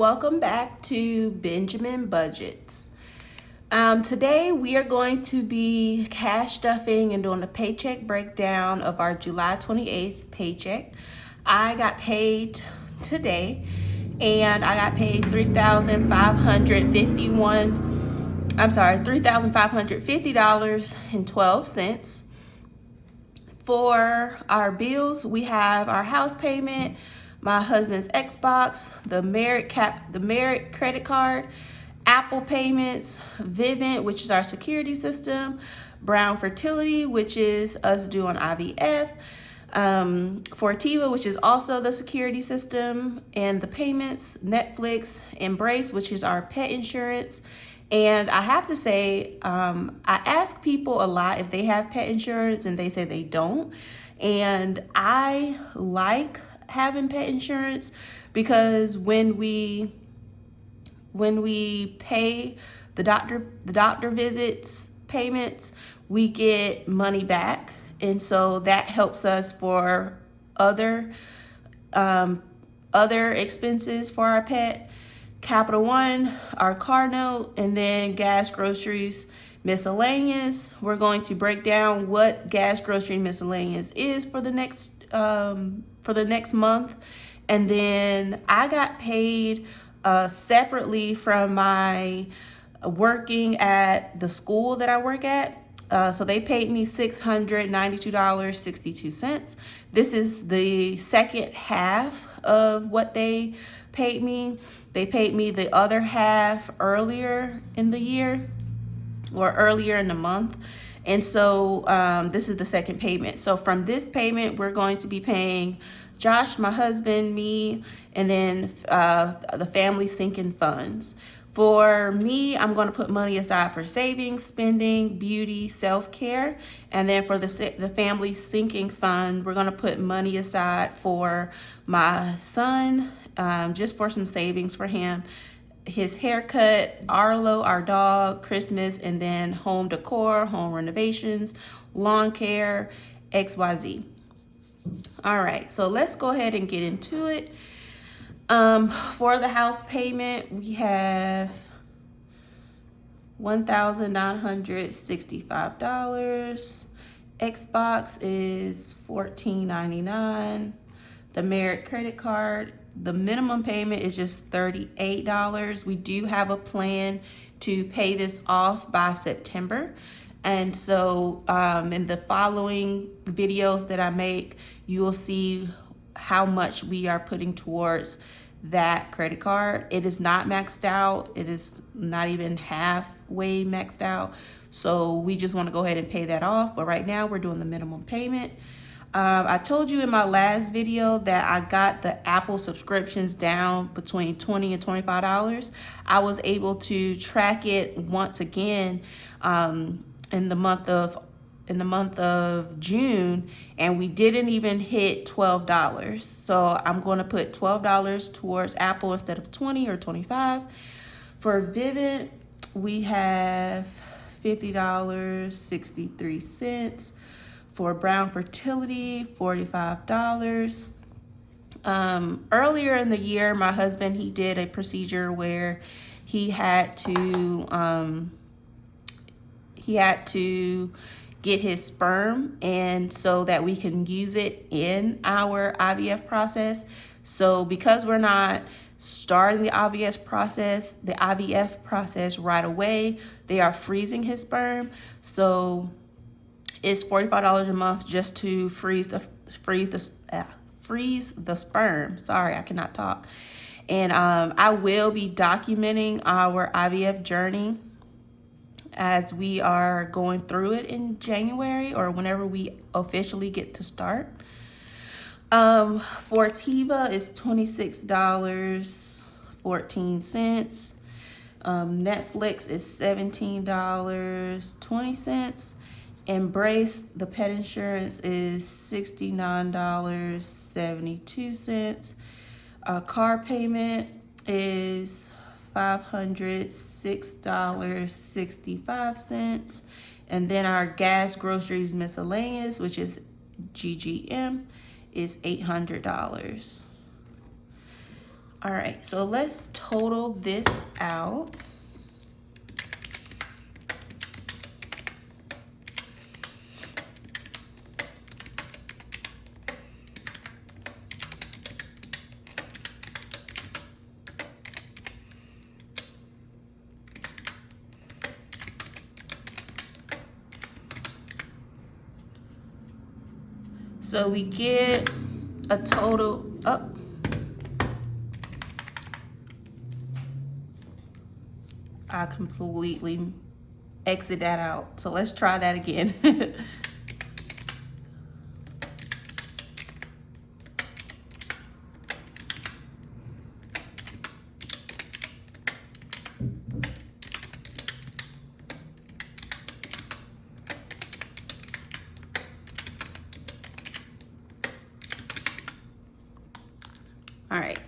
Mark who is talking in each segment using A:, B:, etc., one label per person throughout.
A: welcome back to Benjamin Budgets. Today we are going to be cash stuffing and doing a paycheck breakdown of our July 28th paycheck. I got paid today and I got paid $3,550.12. For our bills, we have our house payment, my husband's Xbox, the Merit credit card, Apple payments, Vivint, which is our security system, Brown Fertility, which is us doing IVF, Fortiva, which is also the security system and the payments, Netflix, Embrace, which is our pet insurance. And I have to say, I ask people a lot if they have pet insurance and they say they don't. And I like having pet insurance because when we pay the doctor visits payments, we get money back. And so that helps us for other expenses for our pet. Capital One, our car note, and then gas, groceries, miscellaneous. We're going to break down what gas, grocery, miscellaneous is for the next month. And then I got paid separately from my working at the school that I work at. So they paid me $692.62. This is the second half of what they paid me. They paid me the other half earlier in the year or earlier in the month. And so this is the second payment. So from this payment, we're going to be paying Josh, my husband, me, and then the family sinking funds. For me, I'm going to put money aside for savings, spending, beauty, self-care. And then for the family sinking fund, we're going to put money aside for my son, just for some savings for him, his haircut, Arlo, our dog, Christmas, and then home decor, home renovations, lawn care, XYZ. All right, so let's go ahead and get into it. For the house payment, we have $1,965. Xbox is $14.99. The Merit credit card, the minimum payment is just $38. We do have a plan to pay this off by September. And so in the following videos that I make, you will see how much we are putting towards that credit card. It is not maxed out. It is not even halfway maxed out. So we just want to go ahead and pay that off. But right now we're doing the minimum payment. I told you in my last video that I got the Apple subscriptions down between $20 and $25. I was able to track it once again in the month of June, and we didn't even hit $12. So I'm going to put $12 towards Apple instead of 20 or 25. For Vivint, we have $50.63. For Brown Fertility, $45. Earlier in the year, my husband, he did a procedure where he had to get his sperm, and so that we can use it in our IVF process. So because we're not starting the IVF process right away, they are freezing his sperm. So it's $45 a month just to freeze the sperm. Sorry, I cannot talk. And I will be documenting our IVF journey as we are going through it in January or whenever we officially get to start. Fortiva is $26.14. Netflix is $17.20. Embrace, the pet insurance, is $69.72. Car payment is $506.65. And then our gas, groceries, miscellaneous, which is GGM, is $800. All right, so let's total this out. So we get a total up. I completely exit that out. So let's try that again. All right,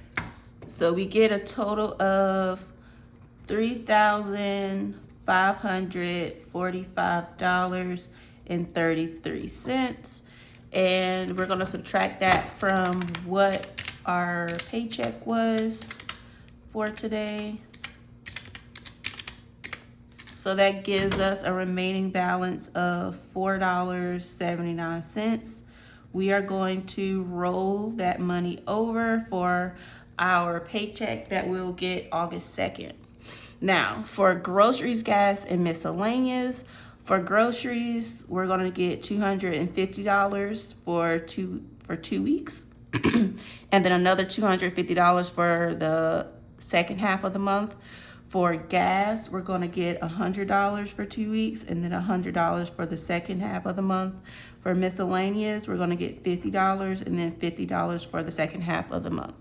A: so we get a total of $3,545.33. And we're gonna subtract that from what our paycheck was for today. So that gives us a remaining balance of $4.79. We are going to roll that money over for our paycheck that we'll get August 2nd. Now, for groceries, gas, and miscellaneous, for groceries, we're going to get $250 for two weeks, and then another $250 for the second half of the month. For gas, we're going to get $100 for 2 weeks, and then $100 for the second half of the month. For miscellaneous, we're going to get $50 and then $50 for the second half of the month.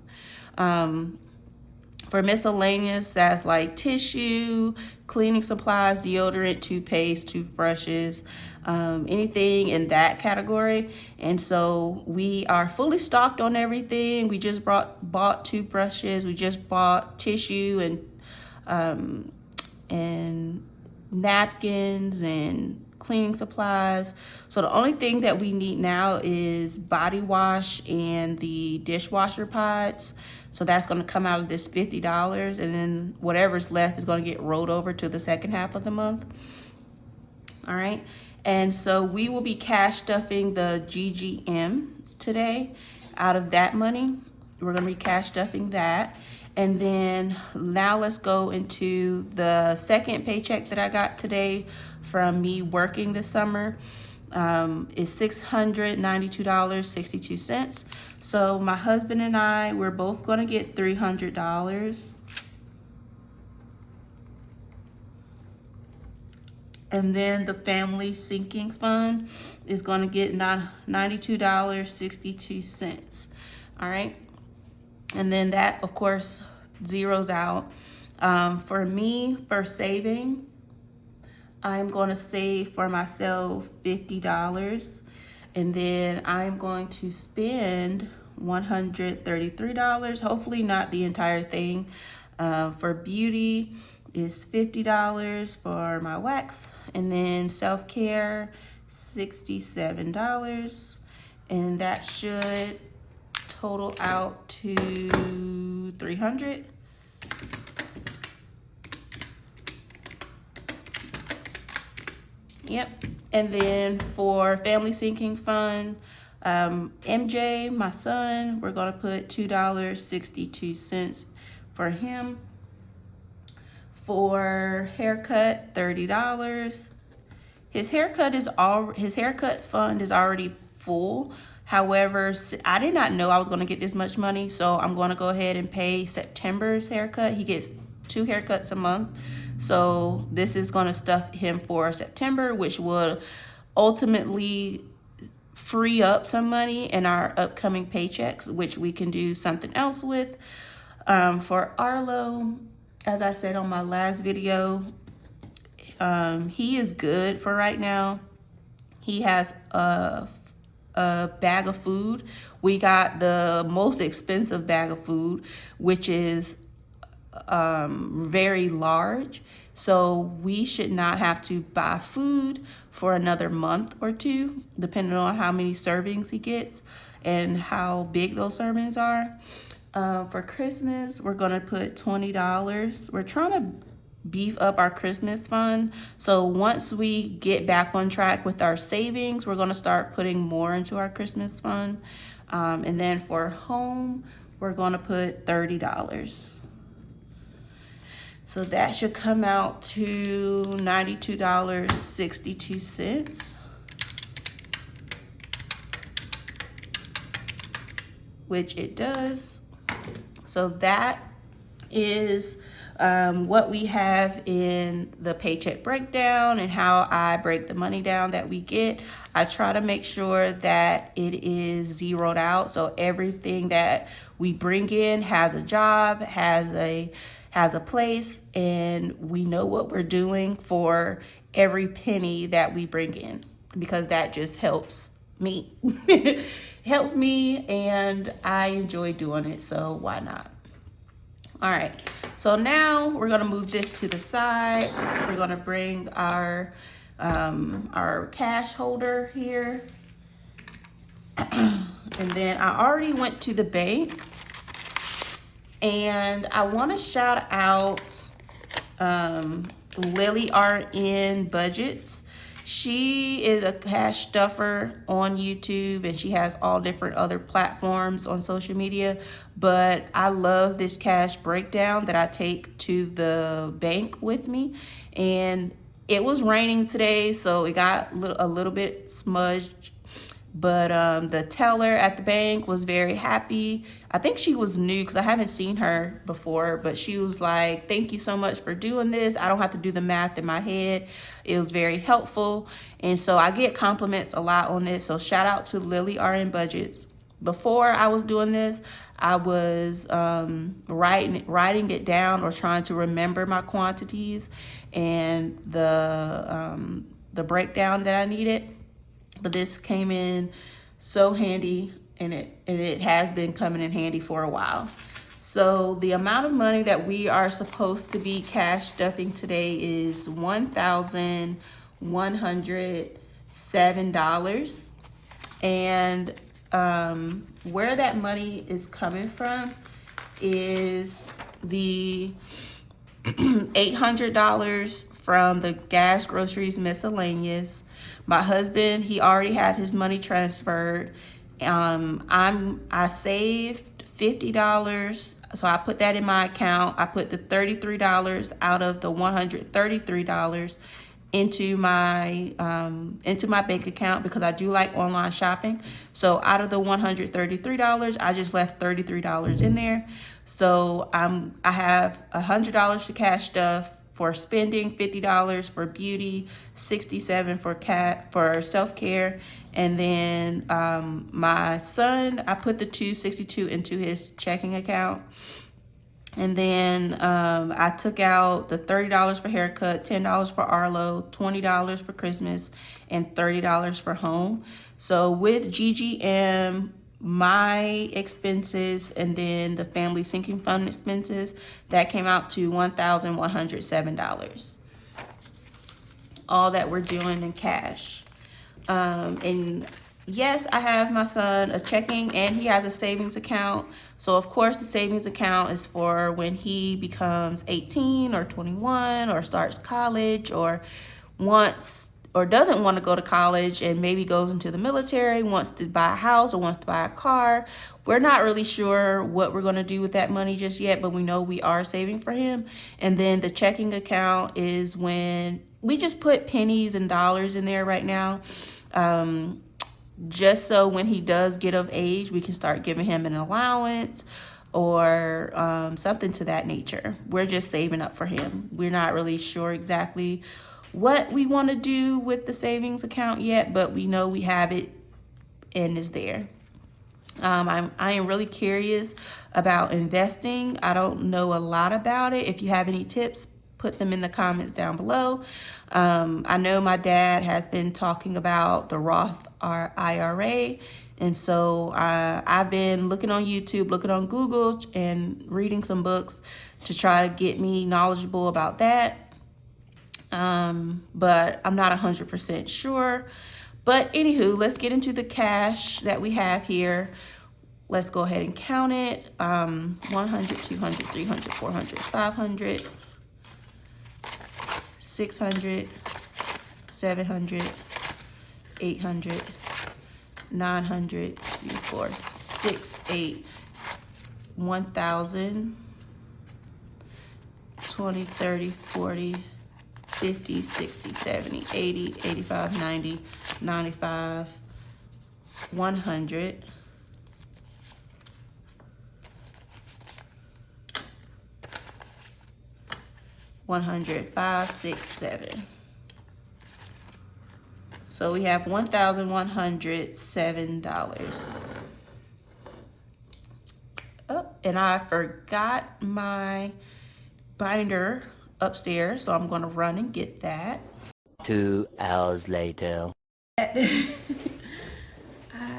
A: For miscellaneous, that's like tissue, cleaning supplies, deodorant, toothpaste, toothbrushes, anything in that category. And so we are fully stocked on everything. We just bought toothbrushes. We just bought tissue and napkins and cleaning supplies. So the only thing that we need now is body wash and the dishwasher pods. So that's going to come out of this $50, and then whatever's left is going to get rolled over to the second half of the month. All right. And so we will be cash stuffing the GGM today out of that money. We're going to be cash stuffing that. And then now let's go into the second paycheck that I got today from me working this summer. Is $692.62. So my husband and I, we're both going to get $300. And then the family sinking fund is going to get $92.62. All right. And then that, of course, zeroes out. For me, for saving, I'm going to save for myself $50. And then I'm going to spend $133. Hopefully not the entire thing. For beauty is $50 for my wax. And then self-care, $67. And that should total out to $300. Yep. And then for family sinking fund, MJ, my son, we're going to put $2.62 for him. For haircut, $30. His haircut fund is already full. However, I did not know I was going to get this much money, so I'm going to go ahead and pay September's haircut. He gets 2 haircuts a month. So this is going to stuff him for September, which will ultimately free up some money in our upcoming paychecks, which we can do something else with. For Arlo, as I said on my last video, he is good for right now. He has a bag of food. We got the most expensive bag of food, which is very large. So we should not have to buy food for another month or two, depending on how many servings he gets and how big those servings are. For Christmas, we're gonna put $20. We're trying to beef up our Christmas fund. So once we get back on track with our savings, we're gonna start putting more into our Christmas fund. And then for home, we're gonna put $30. So that should come out to $92.62, which it does. So that is what we have in the paycheck breakdown and how I break the money down that we get. I try to make sure that it is zeroed out. So everything that we bring in has a job, has a place, and we know what we're doing for every penny that we bring in, because that just helps me. Helps me, and I enjoy doing it, so why not? All right, so now we're gonna move this to the side. We're gonna bring our cash holder here. And then I already went to the bank, and I wanna shout out Lily RN Budgets. She is a cash stuffer on YouTube, and she has all different other platforms on social media. But I love this cash breakdown that I take to the bank with me. And it was raining today, so it got a little bit smudged. But the teller at the bank was very happy. I think she was new because I haven't seen her before, but she was like, thank you so much for doing this. I don't have to do the math in my head. It was very helpful. And so I get compliments a lot on this. So shout out to Lily RN Budgets. Before I was doing this, I was writing it down or trying to remember my quantities and the breakdown that I needed. But this came in so handy, and it has been coming in handy for a while. So the amount of money that we are supposed to be cash stuffing today is $1,107. And where that money is coming from is the $800 from the gas, groceries, miscellaneous. My husband, he already had his money transferred. I saved $50, so I put that in my account. I put the $33 out of the $133 into my bank account, because I do like online shopping. So out of the $133, I just left $33 in there. So I have $100 to cash stuff for spending, $50 for beauty, $67 for self-care. And then my son, I put the $262 into his checking account. And then I took out the $30 for haircut, $10 for Arlo, $20 for Christmas, and $30 for home. So with GGM, my expenses, and then the family sinking fund expenses, that came out to $1,107. All that we're doing in cash. And yes, I have my son a checking, and he has a savings account. So of course the savings account is for when he becomes 18 or 21 or starts college, or doesn't want to go to college and maybe goes into the military, wants to buy a house or wants to buy a car. We're not really sure what we're going to do with that money just yet, but we know we are saving for him. And then the checking account is when we just put pennies and dollars in there right now. Just so when he does get of age, we can start giving him an allowance or something to that nature. We're just saving up for him. We're not really sure exactly what we want to do with the savings account yet, but we know we have it and it's there. I am really curious about investing. I don't know a lot about it. If you have any tips, put them in the comments down below. I know my dad has been talking about the Roth IRA. And so I've been looking on YouTube, looking on Google, and reading some books to try to get me knowledgeable about that. But I'm not 100% sure. But anywho, let's get into the cash that we have here. Let's go ahead and count it. 100, 200, 300, 400, 500, 600, 700, 800, 900, 3, 4, 6, 8, 1,000, 20, 30, 40, 50, 60, 70, 80, 85, 90, 95, 100, 100, 5, 6, 7. So we have $1,107. Oh, and I forgot my binder upstairs, so I'm gonna run and get that.
B: 2 hours later.
A: I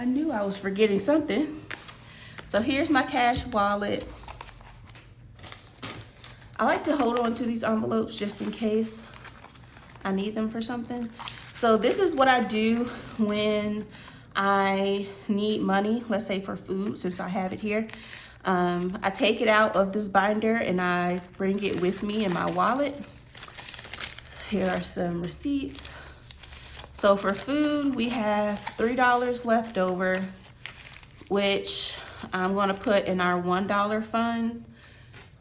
A: knew I was forgetting something. So here's my cash wallet. I like to hold on to these envelopes just in case I need them for something. So this is what I do when I need money, let's say for food, since I have it here. I take it out of this binder and I bring it with me in my wallet. Here are some receipts. So for food, we have $3 left over, which I'm gonna put in our $1 fund,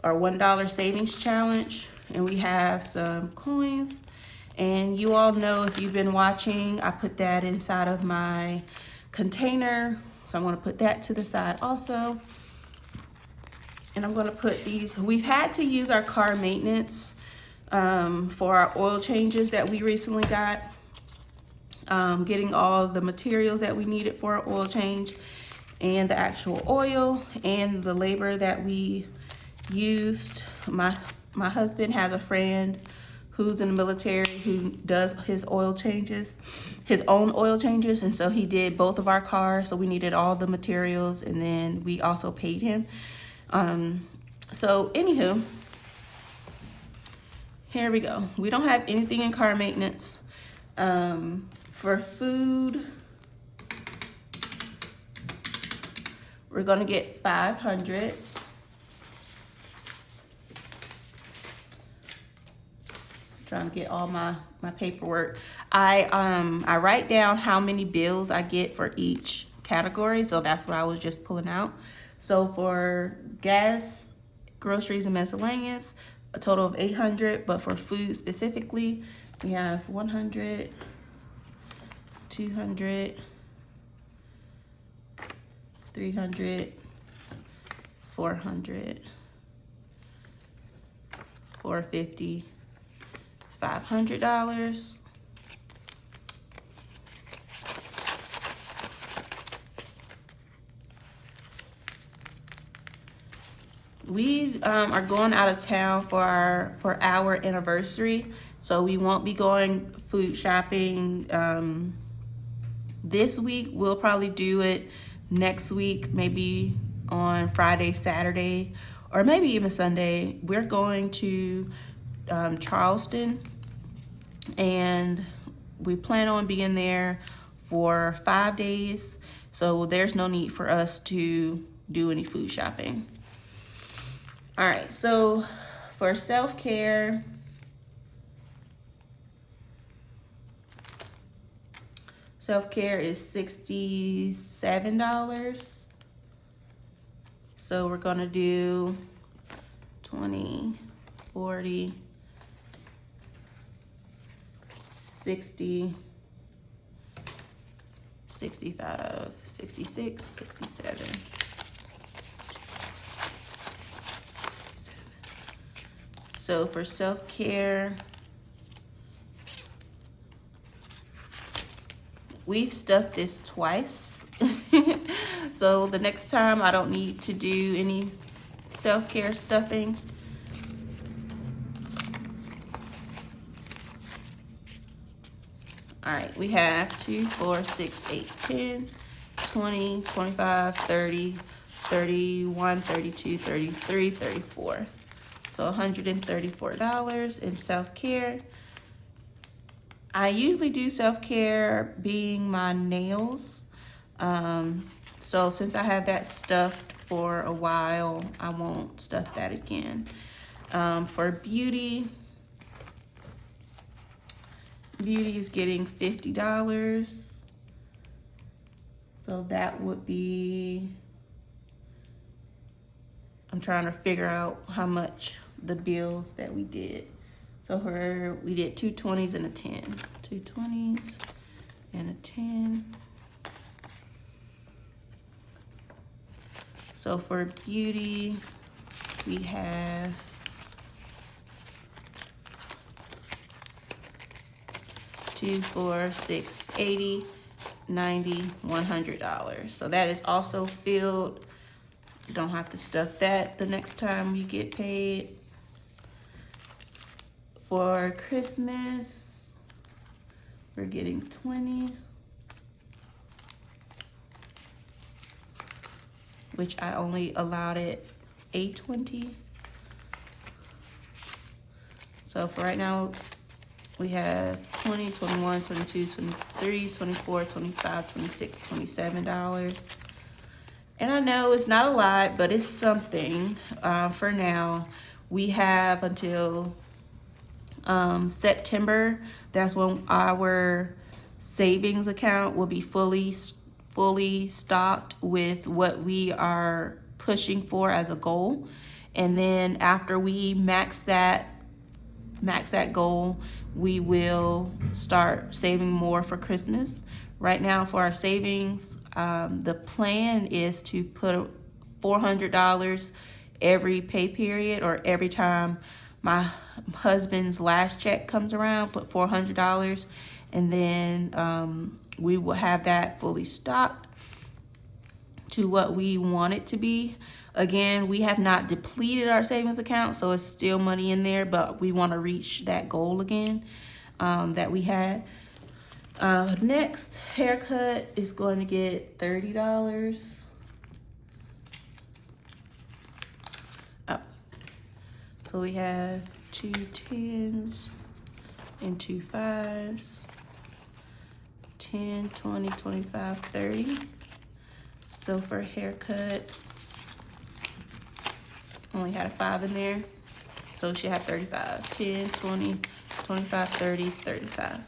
A: our $1 savings challenge. And we have some coins. And you all know, if you've been watching, I put that inside of my container. So I'm gonna put that to the side also. And I'm gonna put these, we've had to use our car maintenance for our oil changes that we recently got. Getting all the materials that we needed for our oil change and the actual oil and the labor that we used. My husband has a friend who's in the military who does his oil changes, his own oil changes, and so he did both of our cars, so we needed all the materials, and then we also paid him. So anywho, here we go. We don't have anything in car maintenance. For food, we're gonna get 500. Trying to get all my paperwork. I write down how many bills I get for each category, so that's what I was just pulling out. So for gas, groceries, and miscellaneous, a total of 800, but for food specifically, we have 100, 200, 300, 400, 450, $500. We are going out of town for our anniversary, so we won't be going food shopping this week. We'll probably do it next week, maybe on Friday, Saturday, or maybe even Sunday. We're going to Charleston, and we plan on being there for 5 days, so there's no need for us to do any food shopping. All right, so for self-care, is $67. So we're gonna do 20, 40, 60, 65, 66, 67. So for self-care, we've stuffed this twice. So the next time I don't need to do any self-care stuffing. All right, we have 2, 4, 6, 8, 10, 20, 25, 30, 31, 32, 33, 34. So $134 in self-care. I usually do self-care being my nails. So since I have that stuffed for a while, I won't stuff that again. For beauty is getting $50. So that would be, I'm trying to figure out how much the bills that we did. So we did 2 20s and a 10. 2 20s and a 10. So for beauty, we have $2, $4, $6, $80, $90, $100. So that is also filled. You don't have to stuff that the next time you get paid. For Christmas, we're getting 20, which I only allowed it a 20. So for right now, we have 20, 21, 22, 23, 24, 25, 26, $27. And I know it's not a lot, but it's something for now. We have until September. That's when our savings account will be fully stocked with what we are pushing for as a goal. And then after we max that goal, we will start saving more for Christmas. Right now for our savings, the plan is to put $400 every pay period, or every time my husband's last check comes around, put $400, and then we will have that fully stocked to what we want it to be. Again, we have not depleted our savings account, so it's still money in there, but we want to reach that goal again that we had. Next, haircut is going to get $30. So we have 2 10s and 2 5s, 10, 20, 25, 30. So for haircut, only had a 5 in there, so she had 35. 10, 20, 25, 30, 35.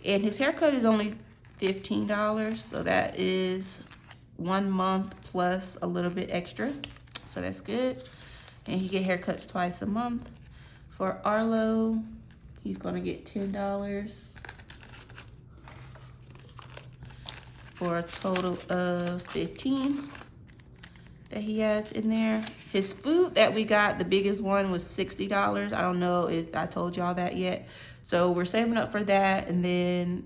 A: And his haircut is only $15, so that is 1 month plus a little bit extra, so that's good. And he get haircuts twice a month. For Arlo, he's gonna get $10 for a total of $15 that he has in there. His food that we got, the biggest one, was $60. I don't know if I told y'all that yet. So we're saving up for that, and then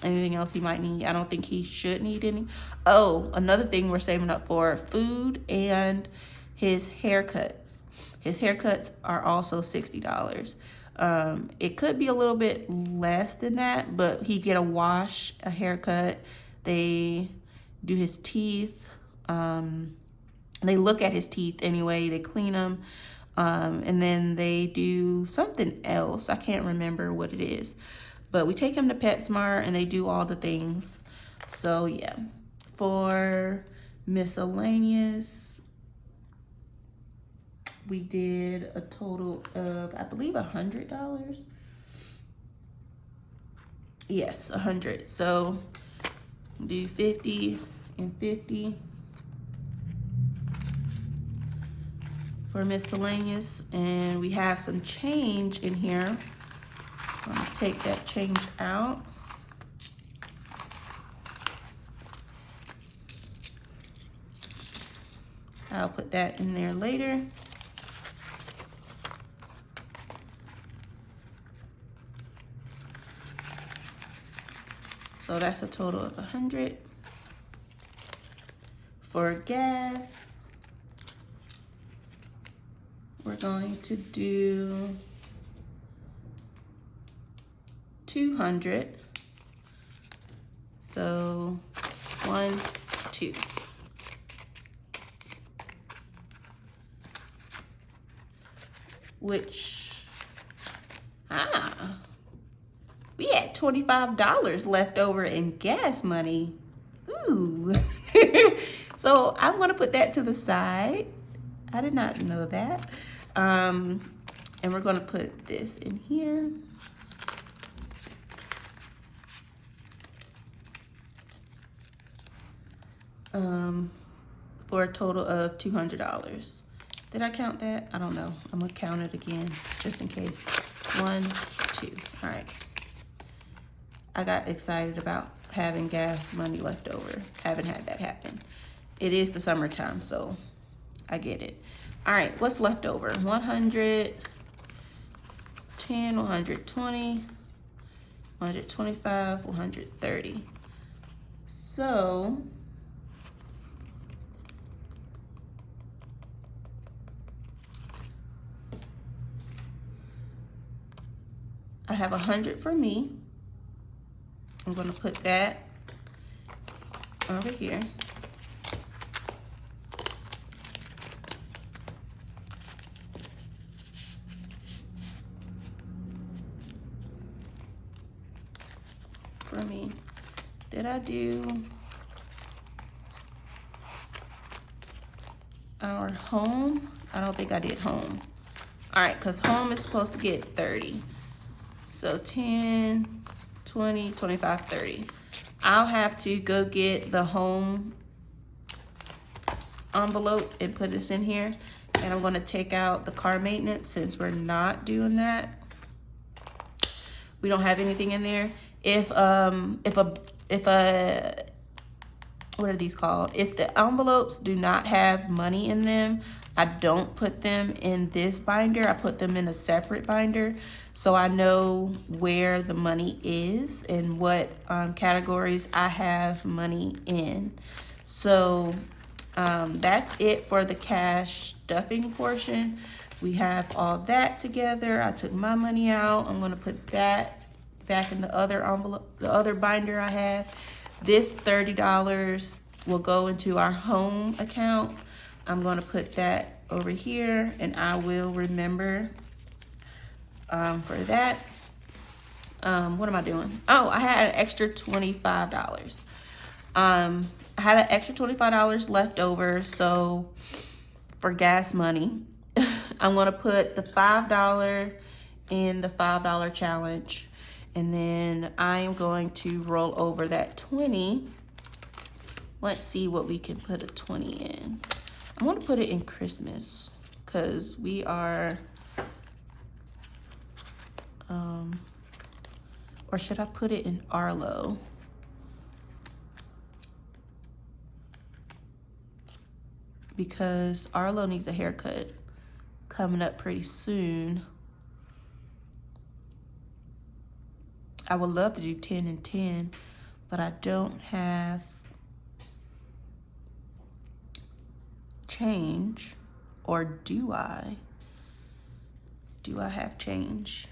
A: anything else he might need. I don't think he should need any. Oh, another thing we're saving up for: food and his haircuts. His haircuts are also $60. It could be a little bit less than that, but he get a wash, a haircut. They do his teeth. They look at his teeth anyway. They clean them. And then they do something else. I can't remember what it is. But we take him to PetSmart and they do all the things. So yeah. For miscellaneous, we did a total of, I believe, $100. Yes, 100. So do 50 and 50 for miscellaneous, and we have some change in here. I'm gonna take that change out. I'll put that in there later. So that's a total of 100. For gas, we're going to do 200. So 1, 2. Which, we had $25 left over in gas money. Ooh. So I'm gonna put that to the side. I did not know that. And we're gonna put this in here. For a total of $200. Did I count that? I don't know. I'm gonna count it again just in case. 1, 2. All right. I got excited about having gas money left over. Haven't had that happen. It is the summertime, so I get it. All right, what's left over? 110, 120, 125, 130. So I have 100 for me. I'm gonna put that over here. For me. Did I do our home? I don't think I did home. All right, because home is supposed to get 30. So 10, 20, 25, 30. I'll have to go get the home envelope and put this in here. And I'm gonna take out the car maintenance since we're not doing that. We don't have anything in there. If what are these called? If the envelopes do not have money in them, I don't put them in this binder. I put them in a separate binder so I know where the money is and what categories I have money in. So that's it for the cash stuffing portion. We have all that together. I took my money out. I'm gonna put that back in the other envelope, the other binder I have. This $30 will go into our home account. I'm gonna put that over here and I will remember for that. What am I doing? Oh, I had an extra $25. I had an extra $25 left over, so for gas money, I'm gonna put the $5 in the $5 challenge. And then I am going to roll over that 20. Let's see what we can put a 20 in. I want to put it in Christmas because we are, or should I put it in Arlo? Because Arlo needs a haircut coming up pretty soon. I would love to do 10 and 10, but I don't have change. Or do I? Do I have change?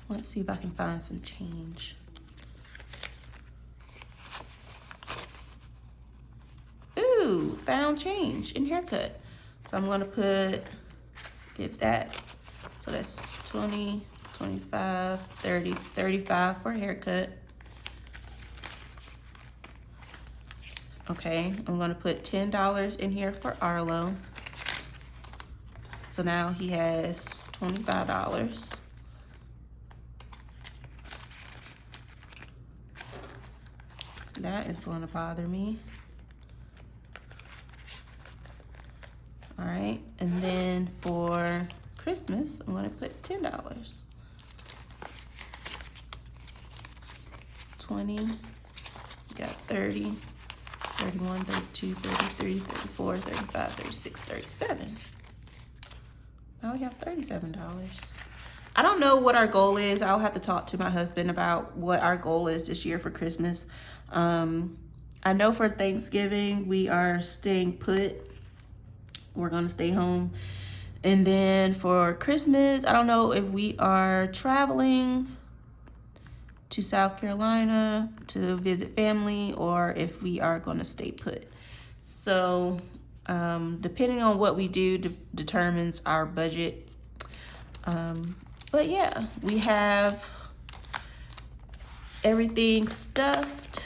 A: Let's see if I can find some change. Ooh, found change in haircut. So I'm gonna put, give that, so that's 20, 25, 30, 35 for a haircut. Okay, I'm gonna put $10 in here for Arlo. So now he has $25. That is gonna bother me. All right, and then for Christmas, I'm gonna put $10. 20, you got 30, 31, 32, 33, 34, 35, 36, 37. Now we have $37. I don't know what our goal is. I'll have to talk to my husband about what our goal is this year for Christmas. I know for Thanksgiving, we are staying put. We're gonna stay home. And then for Christmas, I don't know if we are traveling to South Carolina to visit family or if we are gonna stay put. So depending on what we do determines our budget. But yeah, we have everything stuffed.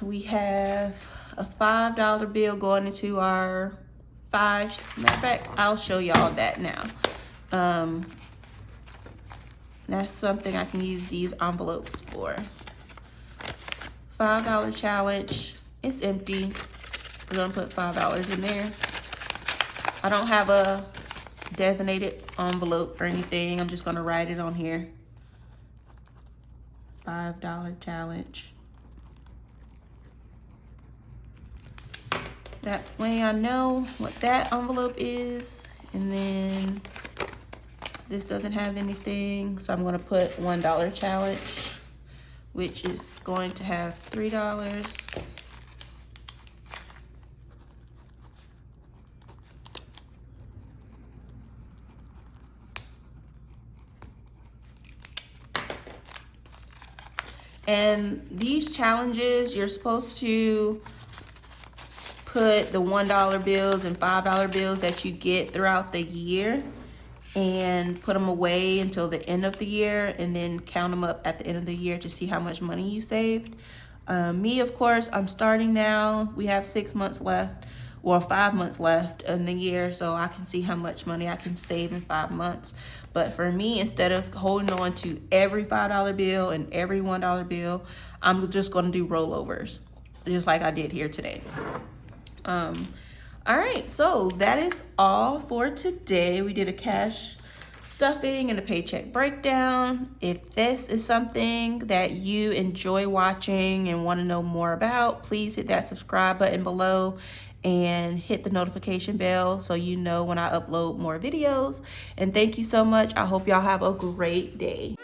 A: We have a $5 bill going into our matter of fact, I'll show y'all that now. That's something I can use these envelopes for. $5 challenge. It's empty. We're gonna put $5 in there. I don't have a designated envelope or anything. I'm just gonna write it on here. $5 challenge. That way I know what that envelope is. And then this doesn't have anything, so I'm gonna put $1 challenge, which is going to have $3. And these challenges, you're supposed to put the $1 bills and $5 bills that you get throughout the year and put them away until the end of the year, and then count them up at the end of the year to see how much money you saved. Me, of course, I'm starting now. We have 6 months left, or 5 months left in the year, so I can see how much money I can save in 5 months. But for me, instead of holding on to every $5 bill and every $1 bill, I'm just gonna do rollovers, just like I did here today. All right, so that is all for today. We did a cash stuffing and a paycheck breakdown. If this is something that you enjoy watching and want to know more about, please hit that subscribe button below and hit the notification bell so you know when I upload more videos. And thank you so much. I hope y'all have a great day.